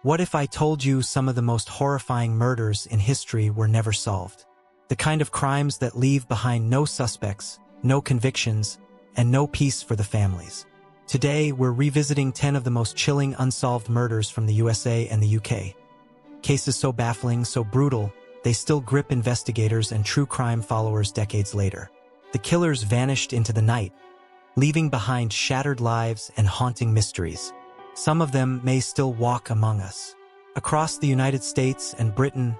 What if I told you some of the most horrifying murders in history were never solved? The kind of crimes that leave behind no suspects, no convictions, and no peace for the families. Today, we're revisiting 10 of the most chilling unsolved murders from the USA and the UK. Cases so baffling, so brutal, they still grip investigators and true crime followers decades later. The killers vanished into the night, leaving behind shattered lives and haunting mysteries. Some of them may still walk among us. Across the United States and Britain,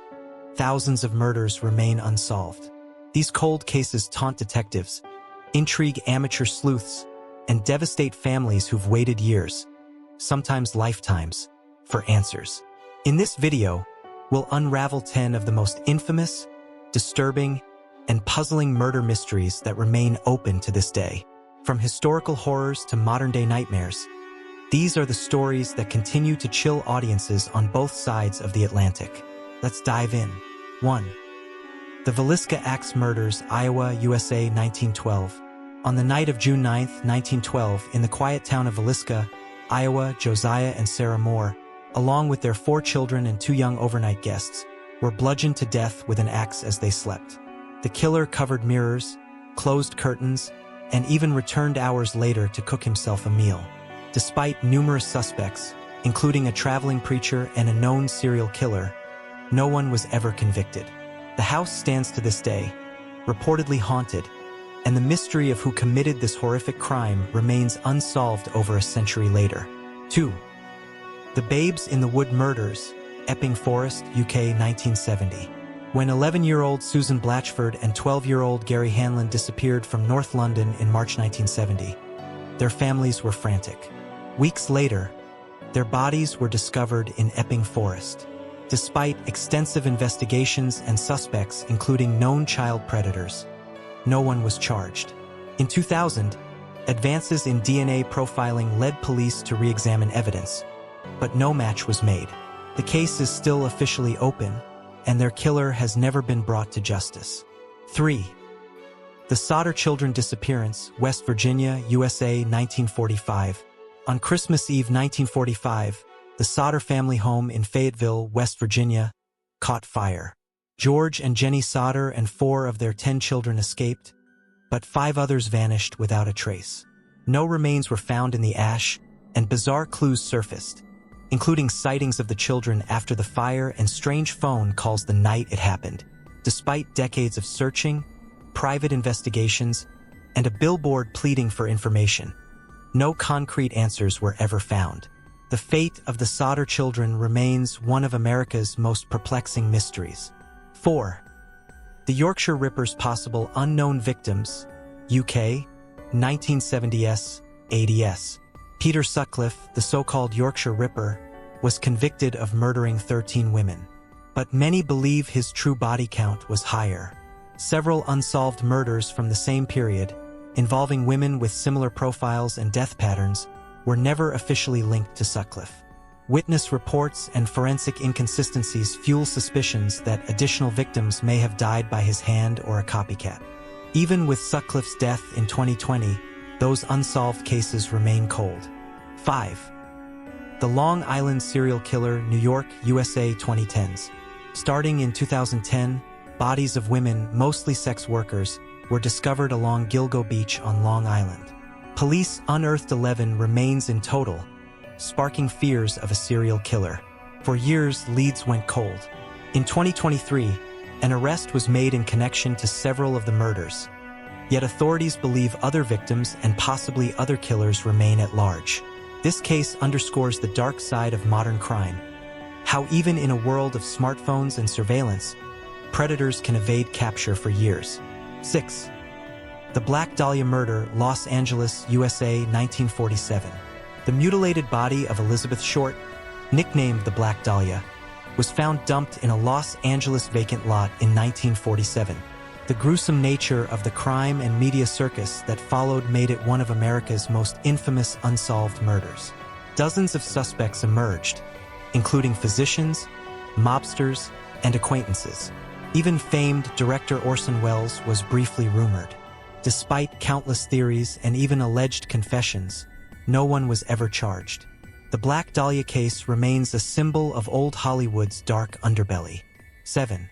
thousands of murders remain unsolved. These cold cases taunt detectives, intrigue amateur sleuths, and devastate families who've waited years, sometimes lifetimes, for answers. In this video, we'll unravel 10 of the most infamous, disturbing, and puzzling murder mysteries that remain open to this day. From historical horrors to modern-day nightmares, these are the stories that continue to chill audiences on both sides of the Atlantic. Let's dive in. 1. The Villisca Axe Murders, Iowa, USA, 1912. On the night of June 9, 1912, in the quiet town of Villisca, Iowa, Josiah and Sarah Moore, along with their 4 children and 2 young overnight guests, were bludgeoned to death with an axe as they slept. The killer covered mirrors, closed curtains, and even returned hours later to cook himself a meal. Despite numerous suspects, including a traveling preacher and a known serial killer, no one was ever convicted. The house stands to this day, reportedly haunted, and the mystery of who committed this horrific crime remains unsolved over a century later. 2. The Babes in the Wood Murders, Epping Forest, UK, 1970. When 11-year-old Susan Blatchford and 12-year-old Gary Hanlon disappeared from North London in March 1970, their families were frantic. Weeks later, their bodies were discovered in Epping Forest. Despite extensive investigations and suspects, including known child predators, no one was charged. In 2000, advances in DNA profiling led police to re-examine evidence, but no match was made. The case is still officially open, and their killer has never been brought to justice. 3. The Sodder Children Disappearance, West Virginia, USA, 1945. On Christmas Eve 1945, the Sodder family home in Fayetteville, West Virginia, caught fire. George and Jenny Sodder and 4 of their 10 children escaped, but 5 others vanished without a trace. No remains were found in the ash, and bizarre clues surfaced, including sightings of the children after the fire and strange phone calls the night it happened. Despite decades of searching, private investigations, and a billboard pleading for information, no concrete answers were ever found. The fate of the Sodder children remains one of America's most perplexing mysteries. 4. The Yorkshire Ripper's Possible Unknown Victims, UK, 1970s, 80s. Peter Sutcliffe, the so-called Yorkshire Ripper, was convicted of murdering 13 women. But many believe his true body count was higher. Several unsolved murders from the same period, involving women with similar profiles and death patterns, were never officially linked to Sutcliffe. Witness reports and forensic inconsistencies fuel suspicions that additional victims may have died by his hand or a copycat. Even with Sutcliffe's death in 2020, those unsolved cases remain cold. 5. The Long Island Serial Killer, New York, USA, 2010s. Starting in 2010, bodies of women, mostly sex workers, were discovered along Gilgo Beach on Long Island. Police unearthed 11 remains in total, sparking fears of a serial killer. For years, leads went cold. In 2023, an arrest was made in connection to several of the murders. Yet authorities believe other victims and possibly other killers remain at large. This case underscores the dark side of modern crime. How even in a world of smartphones and surveillance, predators can evade capture for years. 6. The Black Dahlia Murder, Los Angeles, USA, 1947. The mutilated body of Elizabeth Short, nicknamed the Black Dahlia, was found dumped in a Los Angeles vacant lot in 1947. The gruesome nature of the crime and media circus that followed made it one of America's most infamous unsolved murders. Dozens of suspects emerged, including physicians, mobsters, and acquaintances. Even famed director Orson Welles was briefly rumored. Despite countless theories and even alleged confessions, no one was ever charged. The Black Dahlia case remains a symbol of old Hollywood's dark underbelly. 7.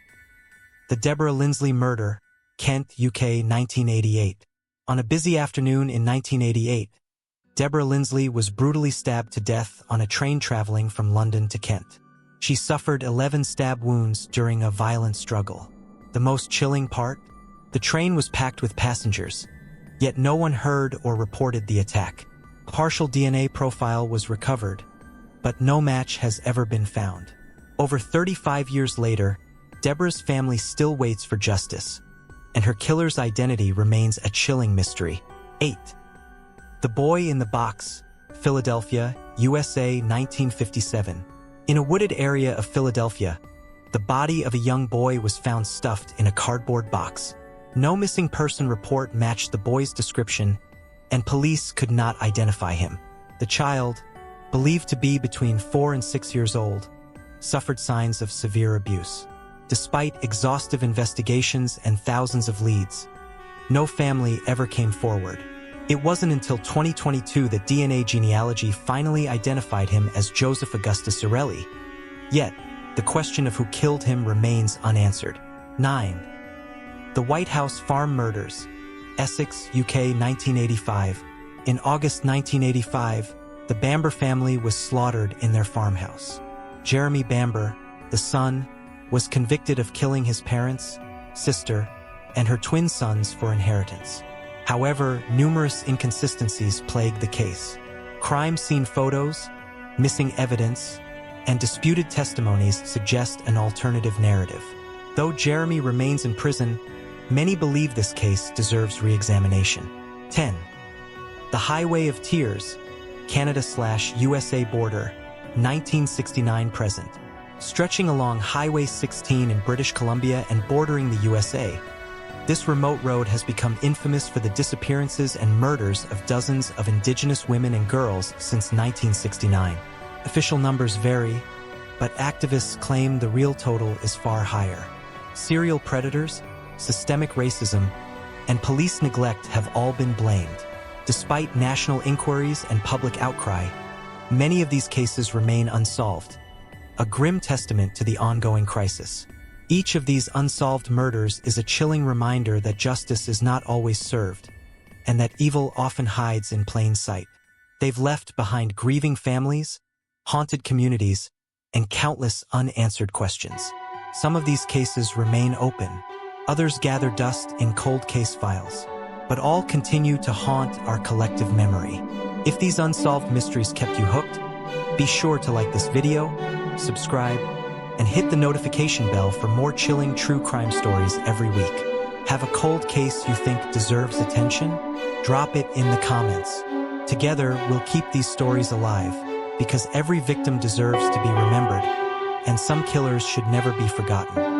The Deborah Lindsley murder, Kent, UK, 1988. On a busy afternoon in 1988, Deborah Lindsley was brutally stabbed to death on a train traveling from London to Kent. She suffered 11 stab wounds during a violent struggle. The most chilling part? The train was packed with passengers, yet no one heard or reported the attack. A partial DNA profile was recovered, but no match has ever been found. Over 35 years later, Deborah's family still waits for justice, and her killer's identity remains a chilling mystery. 8. The Boy in the Box, Philadelphia, USA, 1957. In a wooded area of Philadelphia, the body of a young boy was found stuffed in a cardboard box. No missing person report matched the boy's description, and police could not identify him. The child, believed to be between 4 and 6 years old, suffered signs of severe abuse. Despite exhaustive investigations and thousands of leads, no family ever came forward. It wasn't until 2022 that DNA genealogy finally identified him as Joseph Augustus Zarelli. Yet, the question of who killed him remains unanswered. 9. The White House Farm Murders, Essex, UK, 1985. In August 1985, the Bamber family was slaughtered in their farmhouse. Jeremy Bamber, the son, was convicted of killing his parents, sister, and her twin sons for inheritance. However, numerous inconsistencies plague the case. Crime scene photos, missing evidence, and disputed testimonies suggest an alternative narrative. Though Jeremy remains in prison, many believe this case deserves re-examination. 10. The Highway of Tears, Canada/USA border, 1969 present. Stretching along Highway 16 in British Columbia and bordering the USA, this remote road has become infamous for the disappearances and murders of dozens of Indigenous women and girls since 1969. Official numbers vary, but activists claim the real total is far higher. Serial predators, systemic racism, and police neglect have all been blamed. Despite national inquiries and public outcry, many of these cases remain unsolved, a grim testament to the ongoing crisis. Each of these unsolved murders is a chilling reminder that justice is not always served, and that evil often hides in plain sight. They've left behind grieving families, haunted communities, and countless unanswered questions. Some of these cases remain open, others gather dust in cold case files, but all continue to haunt our collective memory. If these unsolved mysteries kept you hooked, be sure to like this video, subscribe, and hit the notification bell for more chilling true crime stories every week. Have a cold case you think deserves attention? Drop it in the comments. Together, we'll keep these stories alive, because every victim deserves to be remembered, and some killers should never be forgotten.